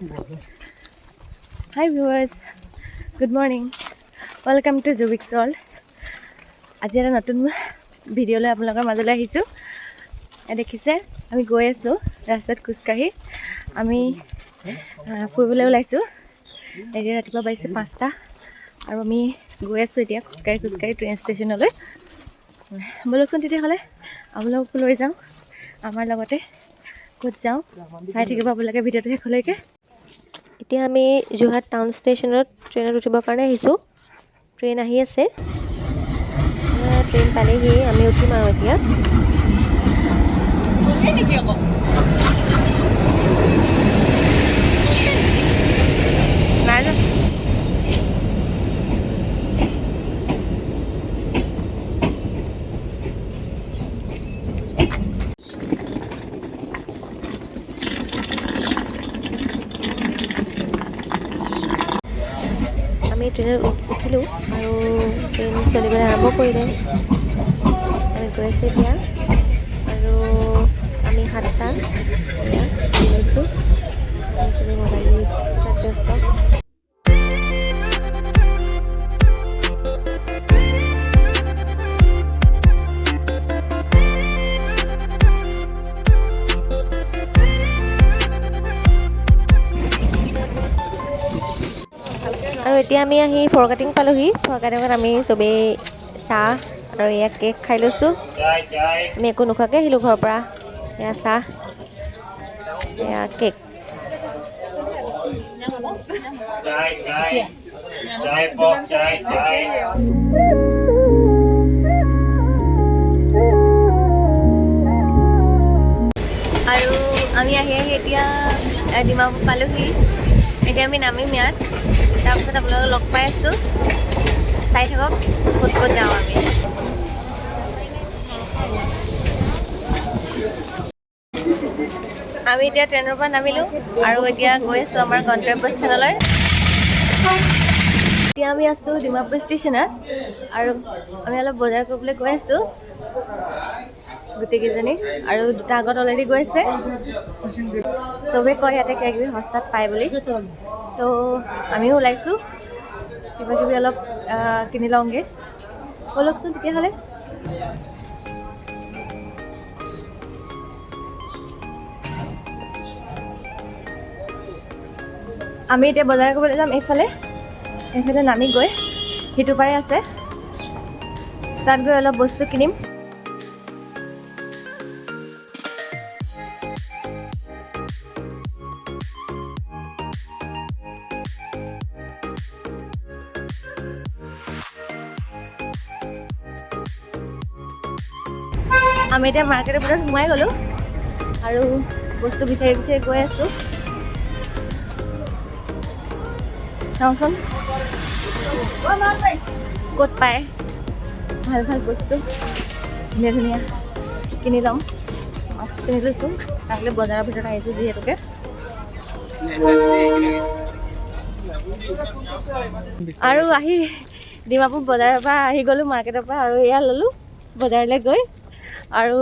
Hi viewers, good morning. Welcome to Juvix World. আজি এটা নতুন ভিডিঅ'লৈ আপোনালোকৰ মাজলৈ আহিছোঁ। দেখিছে আমি গৈ আছোঁ ৰাস্তাত খোজকাঢ়ি। আমি ফুৰিবলৈ ওলাইছোঁ। এতিয়া ৰাতিপুৱা বাজিছে 5টা আৰু আমি গৈ আছোঁ এতিয়া খোজকাঢ়ি ট্ৰেইন ষ্টেচনলৈ। বলকচোন তেতিয়াহ'লে আপোনালোককো লৈ যাওঁ আমাৰ লগতে। ক'ত যাওঁ চাই থাকিব আপোনালোকে ভিডিঅ'টো শেষলৈকে। এতিয়া আমি যোৰহাট টাউন ষ্টেচনত ট্ৰেইনত উঠিবৰ কাৰণে আহিছোঁ। ট্ৰেইন আহি আছে, ট্ৰেইন পালেহি, আমি উঠিম আৰু এতিয়া। আমি ট্ৰেইনত উঠিলোঁ আৰু ট্ৰেইন চলিবলৈ আৰম্ভ কৰিলে। আমি গৈ আছোঁ এতিয়া আৰু আমি 7টা এয়া লৈছোঁ। মোবাইল ব্যস্ত। আৰু এতিয়া আমি আহি ফৰকাটিং পালোহি। ফৰকাটিঙত আমি চবেই চাহ আৰু এয়া কেক খাই লৈছোঁ। আমি একো নোখোৱাকৈ আহিলোঁ ঘৰৰ পৰা। এয়া চাহ, এয়া কেক। আৰু আমি আহি এতিয়া ডিমাপুৰ পালোহি। এতিয়া আমি নামিম ইয়াত, তাৰপিছত আপোনালোকক লগ পাই আছোঁ। চাই থাকক ক'ত ক'ত যাওঁ আমি। আমি এতিয়া ট্ৰেইনৰ পৰা নামিলোঁ আৰু এতিয়া গৈ আছোঁ আমাৰ গন্তব্যস্থানলৈ। এতিয়া আমি আছোঁ ডিমাপুৰ ষ্টেচনত আৰু আমি অলপ বজাৰ কৰিবলৈ গৈ আছোঁ গোটেইকেইজনী। আৰু দুটা আগত অলৰেডি গৈ আছে। চবেই কয় ইয়াতে কিবা কিবি সস্তাত পায় বুলি, চ' আমিও ওলাইছোঁ কিবা কিবি অলপ কিনি লওঁগৈ। ব'লকচোন তেতিয়াহ'লে। আমি এতিয়া বজাৰ কৰিবলৈ যাম। এইফালে নামি গৈ সিটো পাৰে আছে, তাত গৈ অলপ বস্তু কিনিম। আমি এতিয়া মাৰ্কেটৰ ভিতৰত সোমাই গ'লোঁ আৰু বস্তু বিচাৰি গৈ আছোঁ। চাওঁচোন ক'ত পায় ভাল ভাল বস্তু, ধুনীয়া ধুনীয়া কিনি ল'ম। কিনি লৈছোঁ, আগলৈ বজাৰৰ ভিতৰত আহিছোঁ যিহেতুকে। আৰু আহি ডিমাপুৰ বজাৰৰ পৰা আহি গ'লোঁ মাৰ্কেটৰ পৰা, আৰু এয়া ল'লোঁ বজাৰলৈ গৈ। আৰু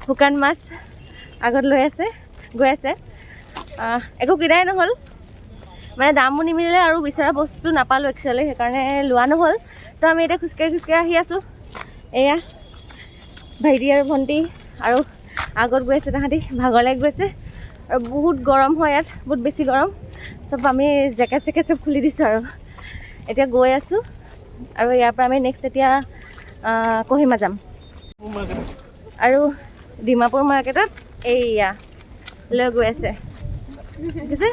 শুকান মাছ আগত গৈ আছে। একো কিনাই নহ'ল, মানে দামো নিমিলিলে আৰু বিচৰা বস্তু নাপালোঁ একচুৱেলি, সেইকাৰণে লোৱা নহ'ল। তো আমি এতিয়া খোজকাঢ়ি আহি আছোঁ। এয়া ভাইটি আৰু ভণ্টি আৰু আগত গৈ আছে, তাহাঁতি ভাগৰ লাগি গৈছে আৰু বহুত গৰম হয় ইয়াত, বহুত বেছি গৰম। চব আমি জেকেট চব খুলি দিছোঁ আৰু এতিয়া গৈ আছোঁ। আৰু ইয়াৰ পৰা আমি নেক্সট এতিয়া কহিমা যাম। আৰু ডিমাপুৰ মাৰ্কেটত এইয়া লৈ গৈ আছে, ঠিক আছে।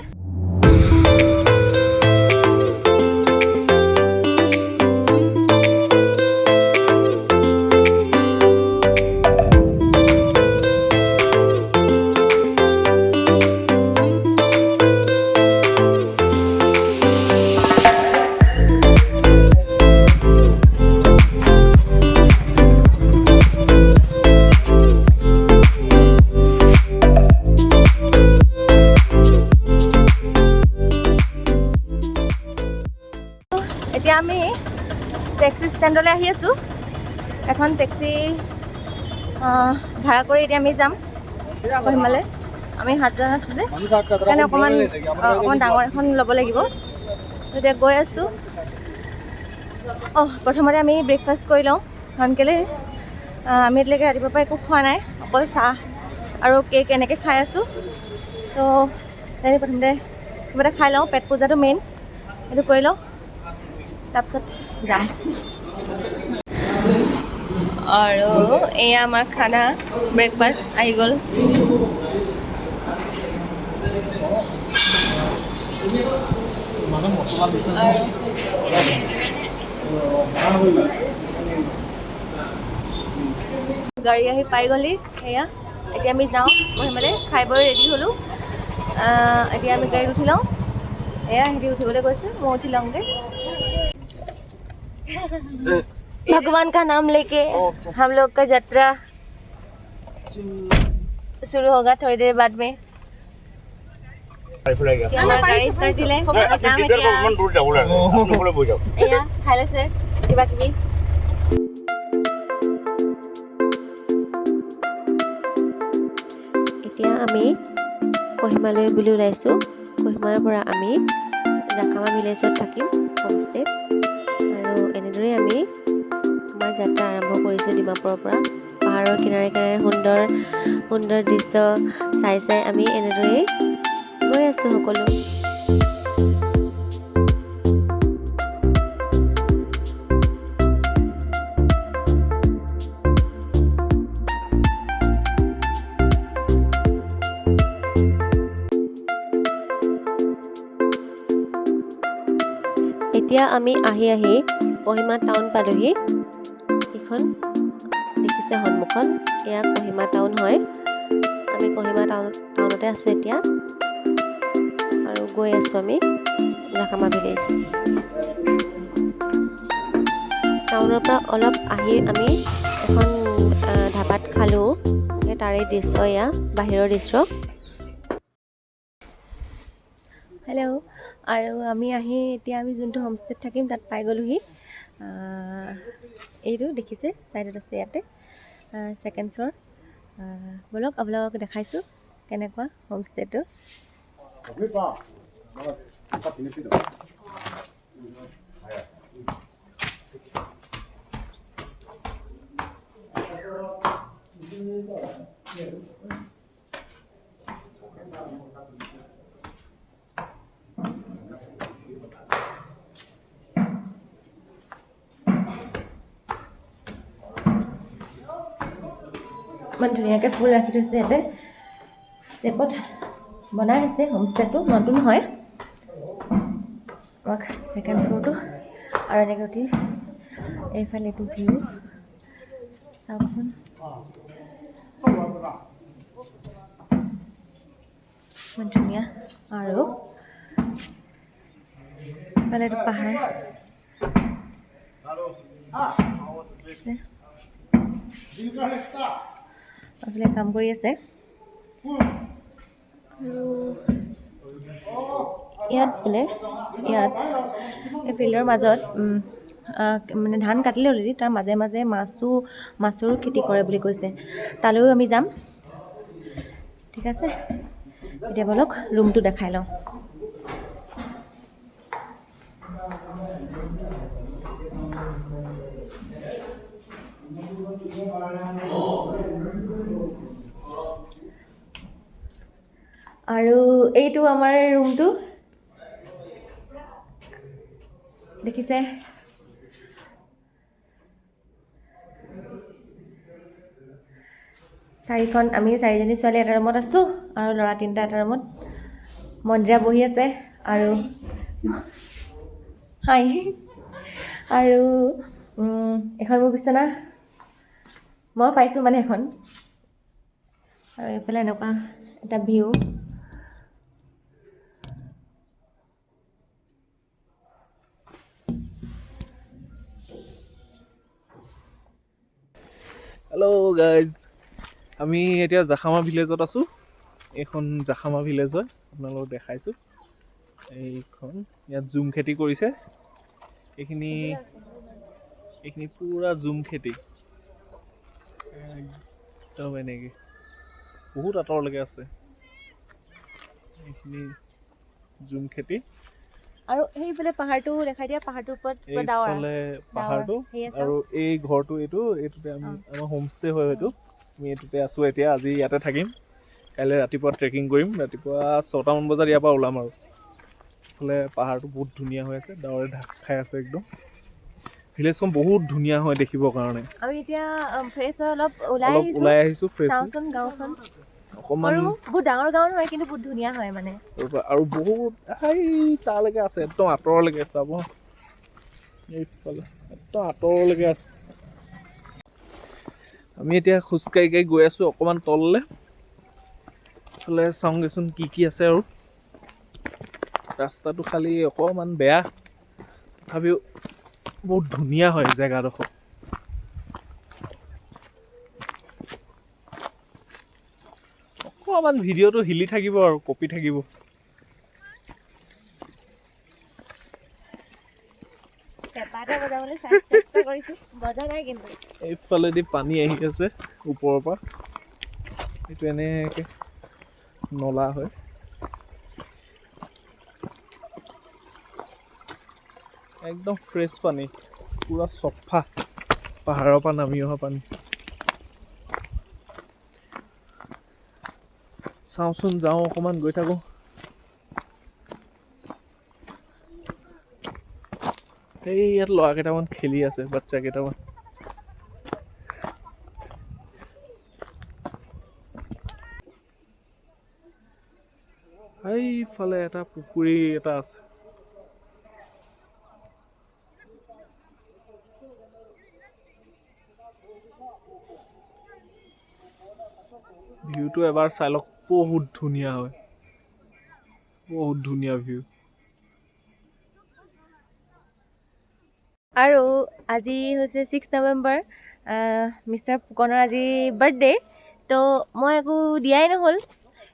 এতিয়া আমি টেক্সি ষ্টেণ্ডলৈ আহি আছোঁ। এখন টেক্সি ভাড়া কৰি এতিয়া আমি যাম কহিমালৈ। আমি 7জন আছোঁ যে সেইকাৰণে অকণমান ডাঙৰ এখন ল'ব লাগিব। এতিয়া গৈ আছোঁ। প্ৰথমতে আমি ব্ৰেকফাষ্ট কৰি লওঁ, কাৰণ কেলৈ আমি এতিয়ালৈকে ৰাতিপুৱাৰ পৰা একো খোৱা নাই, অকল চাহ আৰু কেক এনেকৈ খাই আছোঁ। তো তেনেকৈ প্ৰথমতে কিবা এটা খাই লওঁ, পেট পূজাটো মেইন, সেইটো কৰি লওঁ, তাৰপিছত যাম। আৰু এয়া আমাৰ খানা ব্ৰেকফাষ্ট আহি গ'ল। গাড়ী আহি পাই গ'লি, এয়া এতিয়া আমি যাওঁ। মই সেইমানে খাই বৈ ৰেডি হ'লোঁ। এতিয়া আমি গাড়ীত উঠি লওঁ। এয়া সিহঁতি উঠিবলৈ গৈছে, মই উঠি লওঁগৈ। भगवान का नाम लेके हम लोग का यात्रा शुरू होगा थोड़ी देर बाद में। हमारा गाड़ी स्टार्ट दिले जाम एया खाই লৈছে কিবা কিবি। এতিয়া আমি কহিমালৈ বুলি ওলাইছোঁ। কহিমাৰ পৰা আমি জাখামা ভিলেজত থাকিম, হোমষ্টেত। আৰু এনেদৰে আমি আমাৰ যাত্ৰা আৰম্ভ কৰিছোঁ ডিমাপুৰৰ পৰা। পাহাৰৰ কিনাৰে কিনাৰে সুন্দৰ সুন্দৰ দৃশ্য চাই চাই আমি এনেদৰেই গৈ আছোঁ সকলো। এতিয়া আমি আহি আহি কহিমা টাউন পালোহি। এইখন দেখিছে সন্মুখত, এয়া কহিমা টাউন হয়। আমি কহিমা টাউনতে আছোঁ এতিয়া, আৰু গৈ আছোঁ আমি জাখামা ভিলেজ। টাউনৰ পৰা অলপ আহি আমি এখন ধাবাত খালোঁ। তাৰে দৃশ্য এয়া, বাহিৰৰ দৃশ্য। হেল্ল', আৰু আমি আহি এতিয়া আমি যোনটো হোমষ্টেত থাকিম তাত পাই গ'লোহি। এইটো দেখিছে ছাইডত আছে, ইয়াতে ছেকেণ্ড ফ্ল'ৰ। ব'লক আপোনালোকক দেখাইছোঁ কেনেকুৱা হোমষ্টেটো। ইমান ধুনীয়াকৈ ফুল ৰাখি থৈছে ইয়াতে, ষ্টেপত বনাই আছে। হোমষ্টেটো নতুন হয়। আমাক ছেকেণ্ড ফ্ল'ৰটো আৰু এনেকৈ উঠি এইফালে এইটো ভিউ চাওকচোন। ইমান ধুনীয়া। আৰু এইফালে এইটো পাহাৰ এইফালে কাম কৰি আছে। আৰু ইয়াত বোলে ইয়াত এই ফিল্ডৰ মাজত মানে ধান কাটিলে অলৰেডি, তাৰ মাজে মাজে মাছৰো খেতি কৰে বুলি কৈছে। তালৈও আমি যাম। ঠিক আছে, এতিয়া ব'লক ৰুমটো দেখাই লওঁ। আৰু এইটো আমাৰ ৰুমটো দেখিছে। আমি চাৰিজনী ছোৱালী এটা ৰুমত আছোঁ, আৰু ল'ৰা 3টা এটা ৰুমত। মন্দিৰা বহি আছে আৰু হাই। আৰু এখন মোৰ বিচনা মই পাইছোঁ মানে এখন। আৰু এইফালে এনেকুৱা এটা ভিউ। হেল্ল' গাইজ, আমি এতিয়া জাখামা ভিলেজত আছোঁ। এইখন জাখামা ভিলেজ হয়, আপোনালোকক দেখাইছোঁ। এইখন ইয়াত জুম খেতি কৰিছে। এইখিনি পূৰা জুম খেতি, একদম এনেকৈ বহুত আঁতৰলৈকে আছে। এইখিনি জুম খেতি আৰু সেইফালে পাহাৰটো দেখাই দিয়া পাহাৰটোৰ ওপৰত পুৰা ডাৱৰ এইফালে পাহাৰটো সেই আছে আৰু এই ঘৰটো এইটোতে আমি আমাৰ হোমষ্টে হয় এইটো আমি এইটোতে আছোঁ এতিয়া আজি ইয়াতে থাকিম কাইলৈ ৰাতিপুৱা ট্ৰেকিং কৰিম ৰাতিপুৱা 6টামান বজাত ইয়াৰ পৰা ওলাম আৰু এইফালে পাহাৰটো বহুত ধুনীয়া হৈ আছে ডাৱৰে ঢাক খাই আছে একদম ভিলেজখন বহুত ধুনীয়া হয় দেখিবৰ কাৰণে আমি এতিয়া ফ্ৰেছ হৈ অলপ ওলাই আহিছোঁ ফ্ৰেছ চাওঁচোন গাঁওখন অকণমান আৰু বহুত ডাঙৰ গাঁও নহয় কিন্তু বহুত ধুনীয়া হয় মানে আৰু বহুত তালৈকে আছে একদম আঁতৰলৈকে চাব এইফালে একদম আঁতৰলৈকে আছে আমি এতিয়া খোজকাঢ়ি গৈ আছোঁ অকণমান তললৈ এইফালে চাওঁগৈচোন কি আছে আৰু ৰাস্তাটো খালি অকণমান বেয়া তথাপিও বহুত ধুনীয়া হয় জেগাডোখৰ অকণমান ভিডিঅ'টো হিলি থাকিব আৰু কপি থাকিব এইফালেদি পানী আহি আছে ওপৰৰ পৰা এইটো এনেকৈ নলা হয় একদম ফ্ৰেছ পানী পুৰা চফা পাহাৰৰ পৰা নামি অহা পানী চাওঁচোন যাওঁ অকণমান গৈ থাকোঁ এই ইয়াত ল'ৰা কেইটামান খেলি আছে বাচ্চা কেইটামান এইফালে এটা পুখুৰী এটা আছে ভিউটো এবাৰ চাই লওক বহুত ধুনীয়া হয় বহুত ধুনীয়া ভিউ আৰু আজি হৈছে 6 নৱেম্বৰ মিষ্টাৰ ফুকনৰ আজি বাৰ্থডে তো মই একো দিয়াই নহ'ল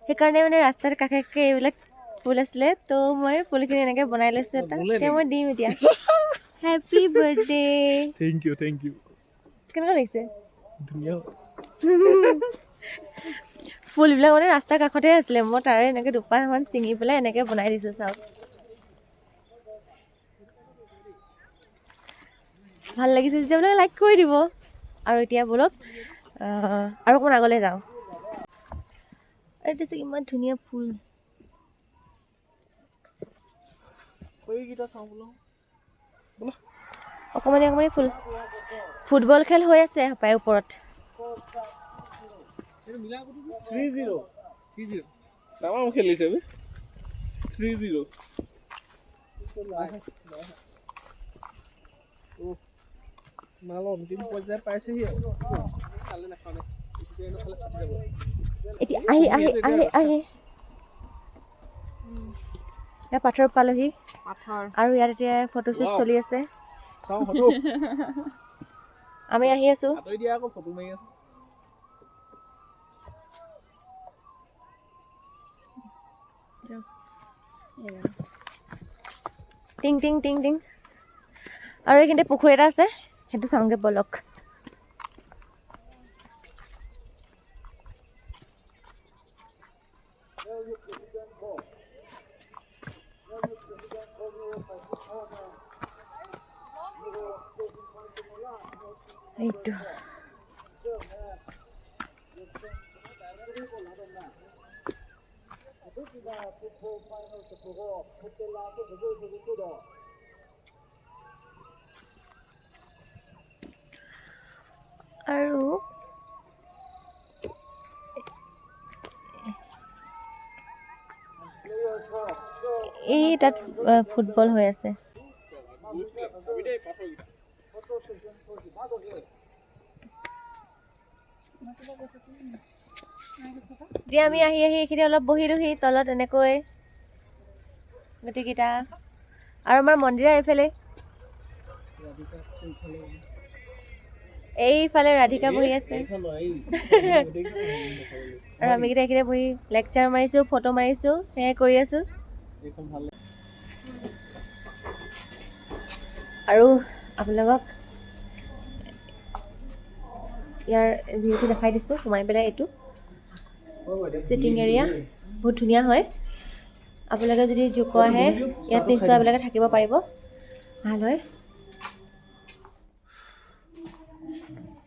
সেইকাৰণে মানে ৰাস্তাৰ কাষে কাষে এইবিলাক ফুল আছিলে তো মই ফুলখিনি এনেকৈ বনাই লৈছোঁ এটা এতিয়া মই দিম এতিয়া হেপী বাৰ্থডে থেংক ইউ কেনেকুৱা লাগিছে ধুনীয়া ফুলবিলাক মানে ৰাস্তাৰ কাষতে আছিলে মই তাৰে এনেকৈ দুপাহমান ছিঙি পেলাই এনেকৈ বনাই দিছোঁ চাওক ভাল লাগিছে যেতিয়া বোলে লাইক কৰি দিব আৰু এতিয়া বলক আৰু অকণমান আগলৈ যাওঁ এইটো যে ইমান ধুনীয়া ফুল অকণমানি অকণমানি ফুল ফুটবল খেল হৈ আছে সপায় ওপৰত 3-0 ডাঙৰ খেলিছে 3-0 নালম কিন্তু পৰ্যায় পাইছেহি এতিয়া আহি পাথৰ পালোহি আৰু ইয়াত এতিয়া ফটোশ্বুট চলি আছে আমি আহি আছোঁ টিং টিং টিং টিং আৰু এইখিনিতে পুখুৰী এটা আছে সেইটো চাওঁগৈ বলক এইটো আৰু এই তাত ফুটবল হৈ আছে এতিয়া আমি আহি এইখিনি অলপ বহিলোহি তলত এনেকৈ গোটেইকেইটা আৰু আমাৰ মন্দিৰ এইফালে এইফালে ৰাধিকা বহি আছে আৰু আমিকেইটা এইখিনি বহি লেকচাৰ মাৰিছোঁ ফটো মাৰিছোঁ সেয়াই কৰি আছোঁ আৰু আপোনালোকক ইয়াৰ ভিউটো দেখাই দিছোঁ সোমাই পেলাই এইটো চিটিং এৰিয়া বহুত ধুনীয়া হয় আপোনালোকে যদি জুকো আহে ইয়াত নিশ্চয় আপোনালোকে থাকিব পাৰিব, ভাল হয়।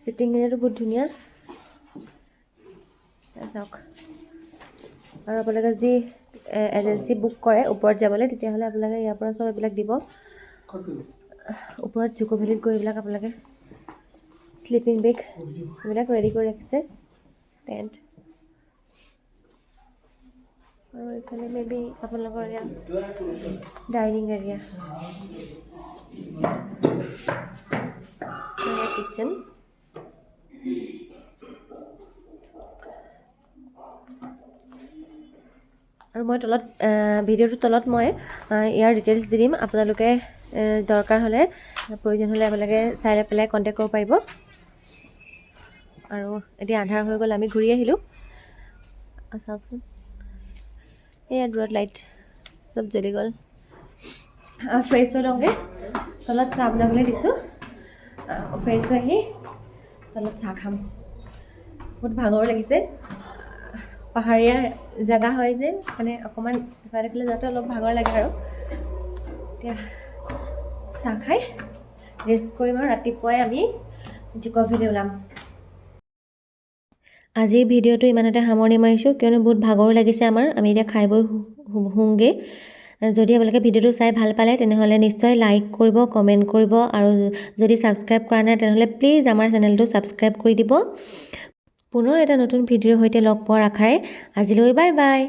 চিটিং এৰিয়াটো বহুত ধুনীয়া চাওক। আৰু আপোনালোকে যদি এজেঞ্চি বুক কৰে ওপৰত যাবলৈ, তেতিয়াহ'লে আপোনালোকে ইয়াৰ পৰা চব এইবিলাক দিব। ওপৰত জুকো ভেলীত গৈ এইবিলাক আপোনালোকে স্লিপিং বেগ এইবিলাক ৰেডি কৰি ৰাখিছে, টেণ্ট। আৰু এইফালে মে বি আপোনালোকৰ এৰিয়া ডাইনিং এৰিয়া, কিটচেন। আৰু মই তলত ভিডিঅ'টোৰ তলত মই ইয়াৰ ডিটেইলছ দি দিম, আপোনালোকে দৰকাৰ হ'লে প্ৰয়োজন হ'লে আপোনালোকে চাই লৈ পেলাই কণ্টেক্ট কৰিব পাৰিব। আৰু এতিয়া আন্ধাৰ হৈ গ'ল, আমি ঘূৰি আহিলোঁ। চাওকচোন এয়া দূৰত লাইট চব জ্বলি গ'ল। ফ্ৰেছ হৈ লওঁগৈ, তলত চাহ বনাবলৈ দিছোঁ। ফ্ৰেছ হৈ আহি তলত চাহ খাম, বহুত ভাগৰ লাগিছে। পাহাৰীয়া জেগা হয় যে, মানে অকণমান ইফালে সিফালে যাওঁতে অলপ ভাগৰ লাগে আৰু। এতিয়া চাহ খাই ৰেষ্ট কৰিম আৰু ৰাতিপুৱাই আমি জুকো ভেলী ওলাম। আজিৰ ভিডিঅ'টো ইমানতে সামৰণি মাৰিছোঁ, কিয়নো বহুত ভাগৰো লাগিছে আমাৰ। আমি এতিয়া খাই বৈ শুওঁগৈ। যদি আপোনালোকে ভিডিঅ'টো চাই ভাল পালে তেনেহ'লে নিশ্চয় লাইক কৰিব, কমেণ্ট কৰিব, আৰু যদি ছাবস্ক্ৰাইব কৰা নাই তেনেহ'লে প্লিজ আমাৰ চেনেলটো ছাবস্ক্ৰাইব কৰি দিব। পুনৰ এটা নতুন ভিডিঅ'ৰ সৈতে লগ পোৱাৰ আশাৰে আজিলৈ বাই বাই।